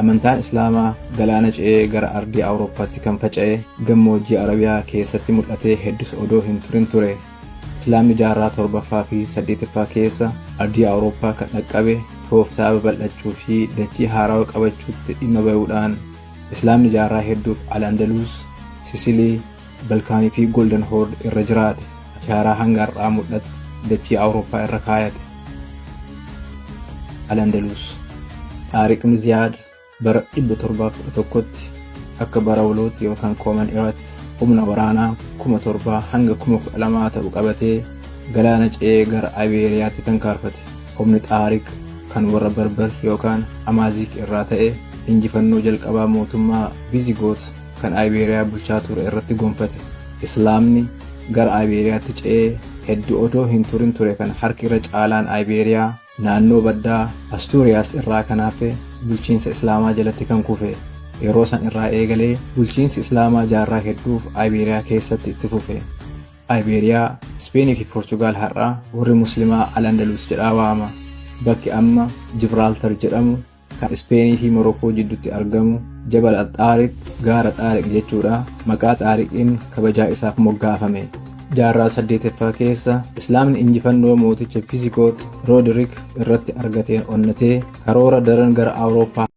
Amantaan Islaamaa galaana ce'ee gara ardii Awurooppaatti kan faca'e gammoojjii Arabiyaa keessatti mul'atee heddus odoo hin turin ture. Islaamni jaarraa 7ffaa fi 8ffaa keessa ardii Awurooppaa kan dhaqqabe tooftaa babal'achuu fi dachii haarawaa qabachuutti dhimma ba'uudhaan Islaamni jaarraa hedduuf Al-Andaluus, Sisilii, Balkaanii fi Golden Horde irra jiraate ashaaraa hanga har'aa mul'atu dachii Awurooppaa irra kaayate. Al-Andaluus Taariq ibn Ziyaad bara 711tti akka bara walooti yookaan Common Eraatti humna waraanaa 7,000 hanga 12,000 ta'u qabatee galaana ce'ee gara Ibeeriyaatti tankaarfate. Humni Taariq kan warra Barbar yookaan Amaaziik irraa ta'e injifannoo jalqabaa mootummaa Visigoot kan Ibeeriyaa bulchaa ture irratti gonfate. Islaamni gara Ibeeriyaatti ce'ee hedduu odoo hin turin ture kan harki irra caalaan Ibeeriyaa naannoo baddaa Asturiyaas irraa kan hafe bulchiinsa Islaamaa jalatti kan kufe. Yeroo san irraa eegalee bulchiinsi Islaamaa jaarraa hedduuf Ibeeriyaa keessatti itti fufe. Ibeeriyaa, Ispeenii fi Poorchugaal har'aa warri Muslimaa Al-Andaluus jedhaa waama. Bakki amma Jibraaltar jedhamu kan Ispeenii fi Morookoo jidduutti argamu Jabal Al-Xaariq gaara Xaariq jechuudha. Maqaa Xaariqiin kabajaa isaaf moggaafame. Jaarraa 8ffaa keessa Islaamni injifannoo mooticha Visigoot Rooderiik irratti argateen onnatee karoora daran gara Awurooppaa